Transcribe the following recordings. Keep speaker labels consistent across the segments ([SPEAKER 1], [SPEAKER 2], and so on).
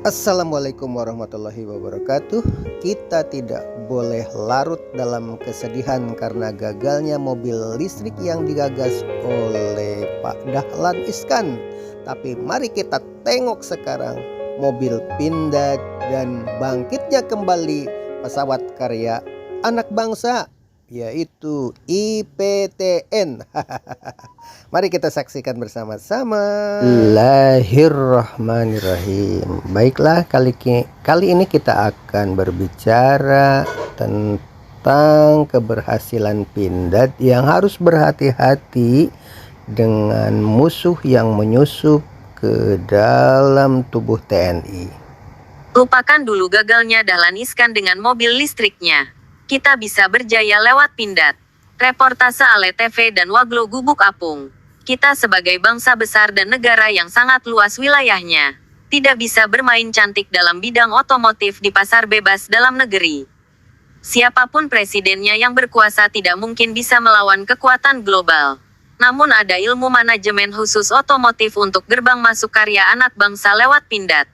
[SPEAKER 1] Assalamualaikum warahmatullahi wabarakatuh. Kita tidak boleh larut dalam kesedihan karena gagalnya mobil listrik yang digagas oleh Pak Dahlan Iskan. Tapi mari kita tengok sekarang mobil Pindad dan bangkitnya kembali pesawat karya anak bangsa, yaitu IPTN. Mari kita saksikan bersama-sama. Bismillahirrahmanirrahim. Baiklah, kali ini kita akan berbicara tentang keberhasilan Pindad yang harus berhati-hati dengan musuh yang menyusup ke dalam tubuh TNI.
[SPEAKER 2] Lupakan dulu gagalnya Dahlan Iskan dengan mobil listriknya. Kita bisa berjaya lewat Pindad. Reportase Ale TV dan Waglo Gubuk Apung. Kita sebagai bangsa besar dan negara yang sangat luas wilayahnya, tidak bisa bermain cantik dalam bidang otomotif di pasar bebas dalam negeri. Siapapun presidennya yang berkuasa tidak mungkin bisa melawan kekuatan global. Namun ada ilmu manajemen khusus otomotif untuk gerbang masuk karya anak bangsa lewat Pindad.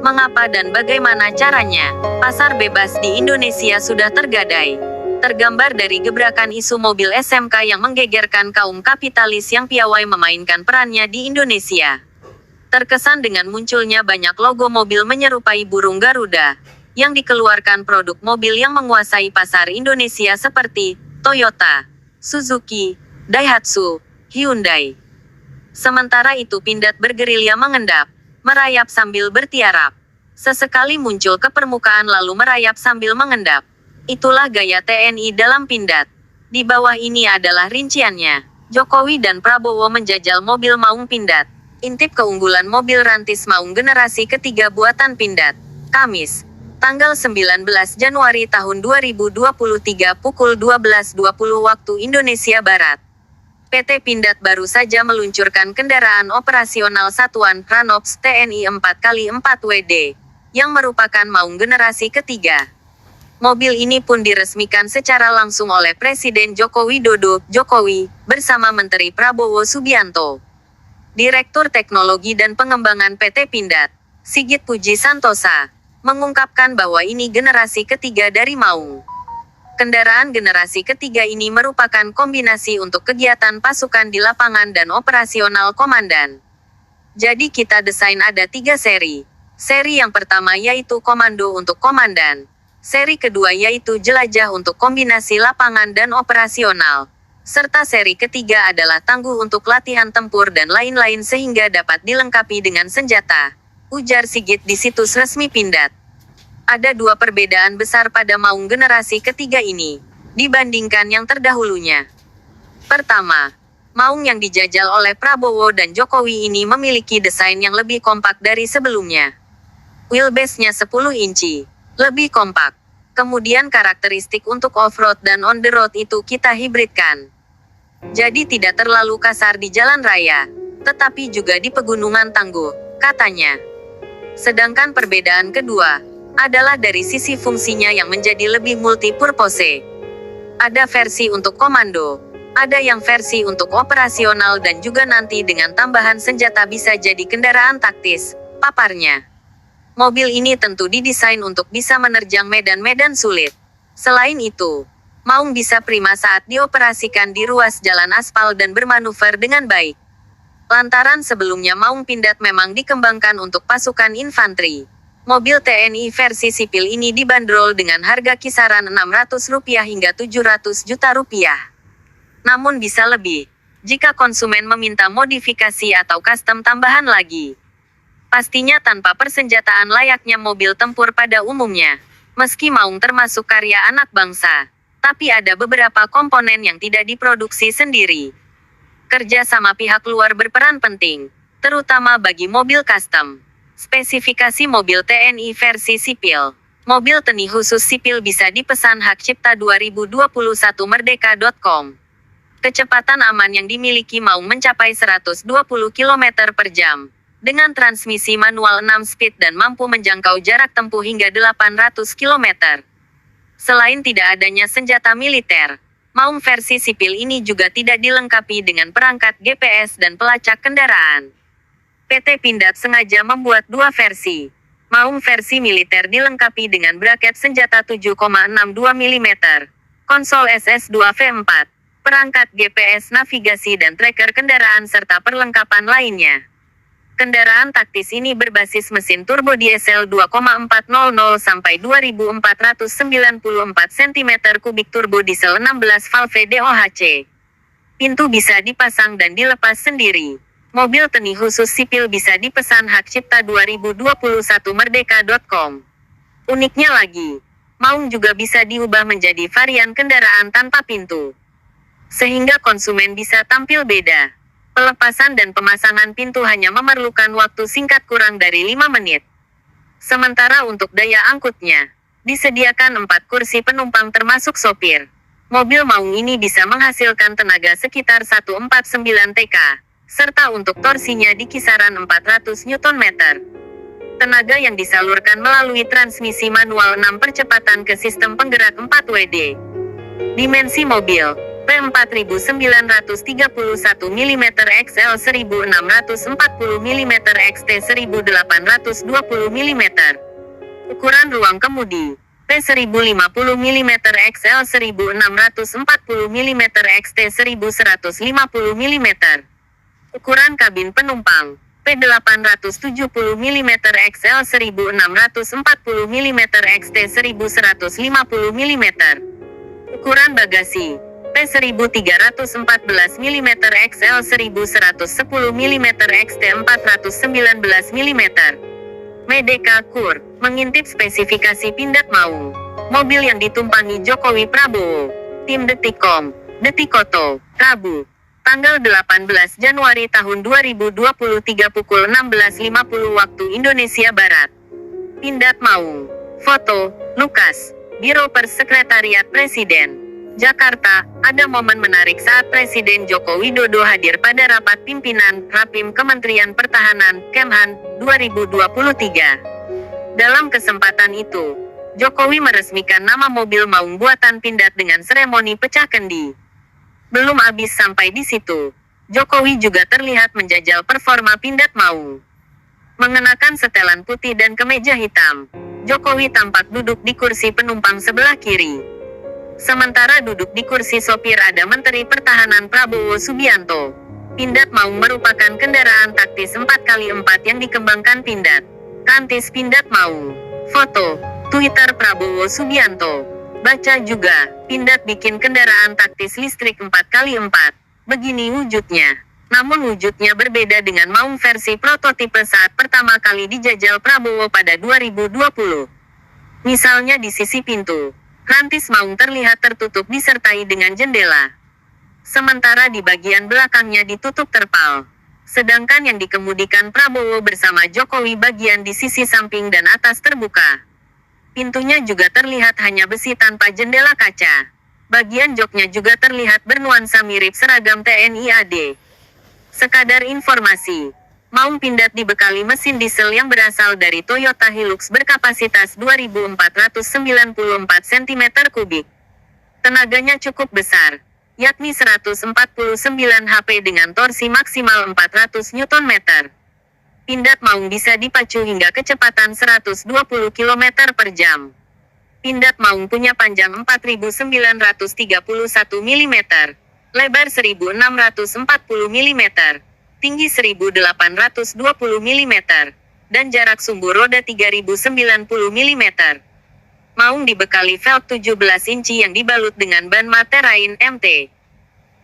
[SPEAKER 2] Mengapa dan bagaimana caranya? Pasar bebas di Indonesia sudah tergadai. Tergambar dari gebrakan isu mobil SMK yang menggegerkan kaum kapitalis yang piawai memainkan perannya di Indonesia. Terkesan dengan munculnya banyak logo mobil menyerupai burung Garuda, yang dikeluarkan produk mobil yang menguasai pasar Indonesia seperti Toyota, Suzuki, Daihatsu, Hyundai. Sementara itu Pindad bergerilya mengendap, merayap sambil bertiarap. Sesekali muncul ke permukaan lalu merayap sambil mengendap. Itulah gaya TNI dalam Pindad. Di bawah ini adalah rinciannya. Jokowi dan Prabowo menjajal mobil Maung Pindad. Intip keunggulan mobil rantis Maung generasi ketiga buatan Pindad. Kamis, tanggal 19 Januari tahun 2023 pukul 12.20 waktu Indonesia Barat. PT Pindad baru saja meluncurkan kendaraan operasional Satuan Pranops TNI 4x4WD, yang merupakan Maung generasi ketiga. Mobil ini pun diresmikan secara langsung oleh Presiden Joko Widodo, Jokowi, bersama Menteri Prabowo Subianto. Direktur Teknologi dan Pengembangan PT Pindad, Sigit Puji Santosa, mengungkapkan bahwa ini generasi ketiga dari Maung. Kendaraan generasi ketiga ini merupakan kombinasi untuk kegiatan pasukan di lapangan dan operasional komandan. Jadi kita desain ada 3 seri. Seri yang pertama yaitu komando untuk komandan. Seri kedua yaitu jelajah untuk kombinasi lapangan dan operasional. Serta seri ketiga adalah tangguh untuk latihan tempur dan lain-lain sehingga dapat dilengkapi dengan senjata, ujar Sigit di situs resmi Pindad. Ada 2 perbedaan besar pada Maung generasi ketiga ini, dibandingkan yang terdahulunya. Pertama, Maung yang dijajal oleh Prabowo dan Jokowi ini memiliki desain yang lebih kompak dari sebelumnya. Wheelbase-nya 10 inci, lebih kompak. Kemudian karakteristik untuk off-road dan on-the-road itu kita hibridkan. Jadi tidak terlalu kasar di jalan raya, tetapi juga di pegunungan tangguh, katanya. Sedangkan perbedaan kedua adalah dari sisi fungsinya yang menjadi lebih multi-purpose. Ada versi untuk komando, ada yang versi untuk operasional dan juga nanti dengan tambahan senjata bisa jadi kendaraan taktis, paparnya. Mobil ini tentu didesain untuk bisa menerjang medan-medan sulit. Selain itu, Maung bisa prima saat dioperasikan di ruas jalan aspal dan bermanuver dengan baik. Lantaran sebelumnya Maung Pindad memang dikembangkan untuk pasukan infanteri. Mobil TNI versi sipil ini dibanderol dengan harga kisaran Rp600 hingga Rp700 juta. Namun bisa lebih, jika konsumen meminta modifikasi atau custom tambahan lagi. Pastinya tanpa persenjataan layaknya mobil tempur pada umumnya. Meski Maung termasuk karya anak bangsa, tapi ada beberapa komponen yang tidak diproduksi sendiri. Kerja sama pihak luar berperan penting, terutama bagi mobil custom. Spesifikasi mobil TNI versi sipil. Mobil TNI khusus sipil bisa dipesan hak cipta 2021 merdeka.com. Kecepatan aman yang dimiliki Maung mencapai 120 km per jam. dengan transmisi manual 6 speed dan mampu menjangkau jarak tempuh hingga 800 km. Selain tidak adanya senjata militer, Maung versi sipil ini juga tidak dilengkapi dengan perangkat GPS dan pelacak kendaraan. PT Pindad sengaja membuat dua versi. Maung versi militer dilengkapi dengan braket senjata 7,62 mm, konsol SS2V4, perangkat GPS navigasi dan tracker kendaraan serta perlengkapan lainnya. Kendaraan taktis ini berbasis mesin turbo diesel 2,400 sampai 2494 cm3 turbo diesel 16 valve DOHC. Pintu bisa dipasang dan dilepas sendiri. Mobil teni khusus sipil bisa dipesan hak cipta 2021 merdeka.com. Uniknya lagi, Maung juga bisa diubah menjadi varian kendaraan tanpa pintu, sehingga konsumen bisa tampil beda. Pelepasan dan pemasangan pintu hanya memerlukan waktu singkat kurang dari 5 menit. Sementara untuk daya angkutnya, disediakan 4 kursi penumpang termasuk sopir. Mobil Maung ini bisa menghasilkan tenaga sekitar 149 TK, serta untuk torsinya di kisaran 400 Nm. Tenaga yang disalurkan melalui transmisi manual 6 percepatan ke sistem penggerak 4 WD. Dimensi mobil P4931 mm XL 1640 mm XT 1820 mm. Ukuran ruang kemudi P1050 mm XL 1640 mm XT 1150 mm. Ukuran kabin penumpang P870 mm XL 1640 mm XT 1150 mm. Ukuran bagasi P1314 mm XL 1110 mm XT 419 mm. Medeka Kur mengintip spesifikasi Pindad Maung, mobil yang ditumpangi Jokowi Prabowo. Tim Detikcom, Detikoto, Rabu, tanggal 18 Januari tahun 2023 pukul 16.50 waktu Indonesia Barat. Pindad Maung. Foto, Lukas, Biro Persekretariat Presiden. Jakarta, ada momen menarik saat Presiden Joko Widodo hadir pada rapat pimpinan Rapim Kementerian Pertahanan, Kemhan, 2023. Dalam kesempatan itu, Jokowi meresmikan nama mobil Maung buatan Pindad dengan seremoni pecah kendi. Belum habis sampai di situ, Jokowi juga terlihat menjajal performa Pindad Maung. Mengenakan setelan putih dan kemeja hitam, Jokowi tampak duduk di kursi penumpang sebelah kiri. Sementara duduk di kursi sopir ada Menteri Pertahanan Prabowo Subianto. Pindad Maung merupakan kendaraan taktis 4x4 yang dikembangkan Pindad. Kantis Pindad Maung. Foto, Twitter Prabowo Subianto. Baca juga, Pindad bikin kendaraan taktis listrik 4x4. Begini wujudnya. Namun wujudnya berbeda dengan Maung versi prototipe saat pertama kali dijajal Prabowo pada 2020. Misalnya di sisi pintu, rantis Maung terlihat tertutup disertai dengan jendela. Sementara di bagian belakangnya ditutup terpal. Sedangkan yang dikemudikan Prabowo bersama Jokowi bagian di sisi samping dan atas terbuka. Pintunya juga terlihat hanya besi tanpa jendela kaca. Bagian joknya juga terlihat bernuansa mirip seragam TNI AD. Sekadar informasi, Maung Pindad dibekali mesin diesel yang berasal dari Toyota Hilux berkapasitas 2.494 cm3. Tenaganya cukup besar, yakni 149 HP dengan torsi maksimal 400 Nm. Pindad Maung bisa dipacu hingga kecepatan 120 km per jam. Pindad Maung punya panjang 4.931 mm, lebar 1.640 mm, tinggi 1.820 mm, dan jarak sumbu roda 3.090 mm. Maung dibekali velg 17 inci yang dibalut dengan ban Materain MT.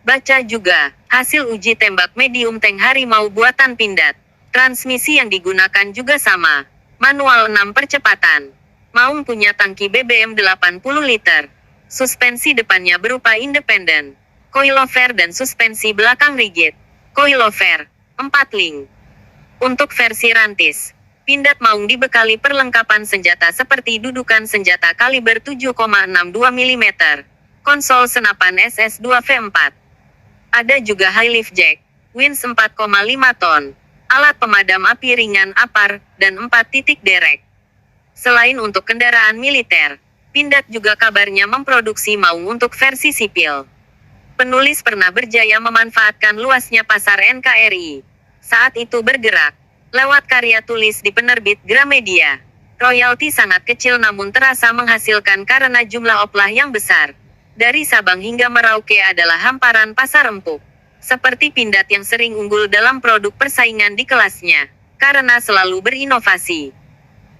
[SPEAKER 2] Baca juga, hasil uji tembak medium tank harimau buatan Pindad. Transmisi yang digunakan juga sama, manual 6 percepatan. Maung punya tangki BBM 80 liter. Suspensi depannya berupa independen, coilover dan suspensi belakang rigid. Coilover, 4 link. Untuk versi rantis, Pindad Maung dibekali perlengkapan senjata seperti dudukan senjata kaliber 7,62 mm, konsol senapan SS2V4. Ada juga high lift jack, wins 4,5 ton, alat pemadam api ringan APAR, dan 4 titik derek. Selain untuk kendaraan militer, Pindad juga kabarnya memproduksi maung untuk versi sipil. Penulis pernah berjaya memanfaatkan luasnya pasar NKRI. Saat itu bergerak lewat karya tulis di penerbit Gramedia. Royalti sangat kecil namun terasa menghasilkan karena jumlah oplah yang besar. Dari Sabang hingga Merauke adalah hamparan pasar empuk. Seperti Pindad yang sering unggul dalam produk persaingan di kelasnya, karena selalu berinovasi.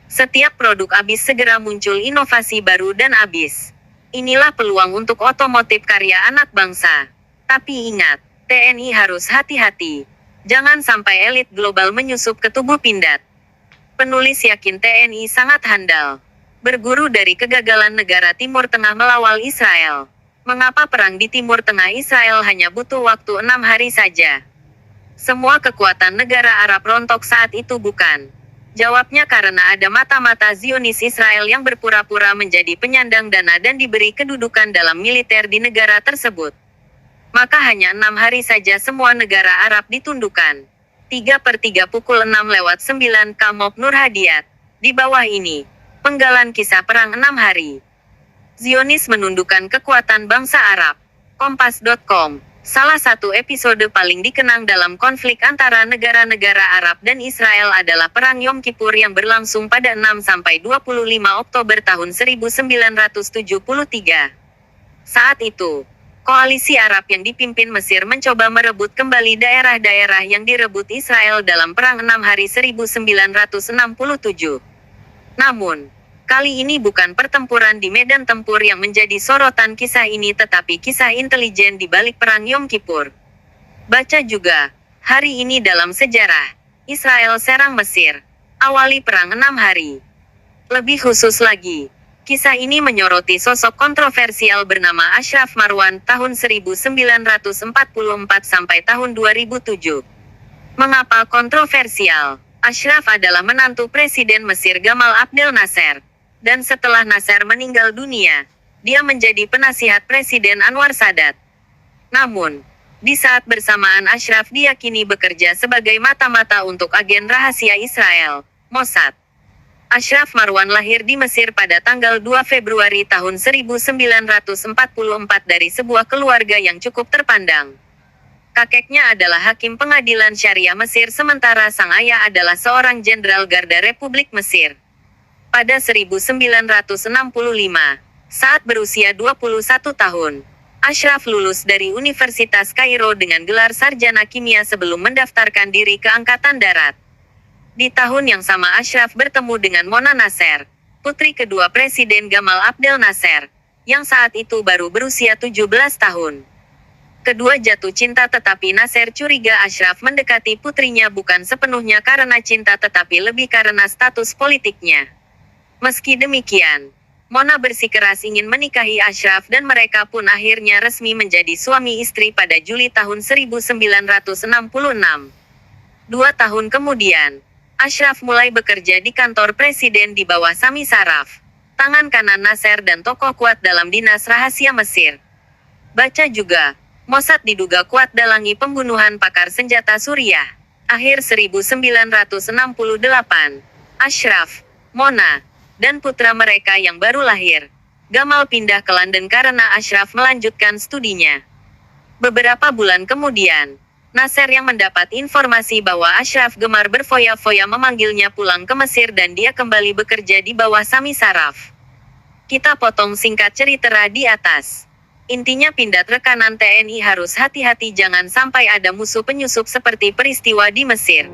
[SPEAKER 2] Setiap produk habis segera muncul inovasi baru dan habis. Inilah peluang untuk otomotif karya anak bangsa. Tapi ingat, TNI harus hati-hati. Jangan sampai elit global menyusup ke tubuh Pindad. Penulis yakin TNI sangat handal. Berguru dari kegagalan negara Timur Tengah melawal Israel. Mengapa perang di Timur Tengah Israel hanya butuh waktu 6 hari saja? Semua kekuatan negara Arab rontok saat itu bukan? Jawabnya karena ada mata-mata Zionis Israel yang berpura-pura menjadi penyandang dana dan diberi kedudukan dalam militer di negara tersebut. Maka hanya 6 hari saja semua negara Arab ditundukkan. 3/3 pukul 6:09 Kamop Nur Hadiat. Di bawah ini, penggalan kisah perang 6 hari. Zionis menundukkan kekuatan bangsa Arab. Kompas.com. Salah satu episode paling dikenang dalam konflik antara negara-negara Arab dan Israel adalah Perang Yom Kippur yang berlangsung pada 6-25 Oktober tahun 1973. Saat itu, koalisi Arab yang dipimpin Mesir mencoba merebut kembali daerah-daerah yang direbut Israel dalam Perang 6 Hari 1967. Namun, kali ini bukan pertempuran di medan tempur yang menjadi sorotan kisah ini tetapi kisah intelijen di balik Perang Yom Kippur. Baca juga, hari ini dalam sejarah, Israel serang Mesir. Awali perang 6 hari. Lebih khusus lagi, kisah ini menyoroti sosok kontroversial bernama Ashraf Marwan tahun 1944 sampai tahun 2007. Mengapa kontroversial? Ashraf adalah menantu Presiden Mesir Gamal Abdel Nasser. Dan setelah Nasser meninggal dunia, dia menjadi penasihat Presiden Anwar Sadat. Namun, di saat bersamaan Ashraf diyakini bekerja sebagai mata-mata untuk agen rahasia Israel, Mossad. Ashraf Marwan lahir di Mesir pada tanggal 2 Februari tahun 1944 dari sebuah keluarga yang cukup terpandang. Kakeknya adalah hakim pengadilan syariah Mesir sementara sang ayah adalah seorang jenderal Garda Republik Mesir. Pada 1965, saat berusia 21 tahun, Ashraf lulus dari Universitas Kairo dengan gelar sarjana kimia sebelum mendaftarkan diri ke Angkatan Darat. Di tahun yang sama Ashraf bertemu dengan Mona Nasser, putri kedua Presiden Gamal Abdel Nasser, yang saat itu baru berusia 17 tahun. Kedua jatuh cinta tetapi Nasser curiga Ashraf mendekati putrinya bukan sepenuhnya karena cinta tetapi lebih karena status politiknya. Meski demikian, Mona bersikeras ingin menikahi Ashraf dan mereka pun akhirnya resmi menjadi suami istri pada Juli tahun 1966. 2 tahun kemudian, Ashraf mulai bekerja di kantor presiden di bawah Sami Saraf, tangan kanan Nasser dan tokoh kuat dalam dinas rahasia Mesir. Baca juga, Mossad diduga kuat dalangi pembunuhan pakar senjata Suriah. Akhir 1968, Ashraf, Mona, dan putra mereka yang baru lahir, Gamal pindah ke London karena Ashraf melanjutkan studinya. Beberapa bulan kemudian, Nasser yang mendapat informasi bahwa Ashraf gemar berfoya-foya memanggilnya pulang ke Mesir dan dia kembali bekerja di bawah Sami Saraf. Kita potong singkat cerita di atas. Intinya Pindad rekanan TNI harus hati-hati jangan sampai ada musuh penyusup seperti peristiwa di Mesir.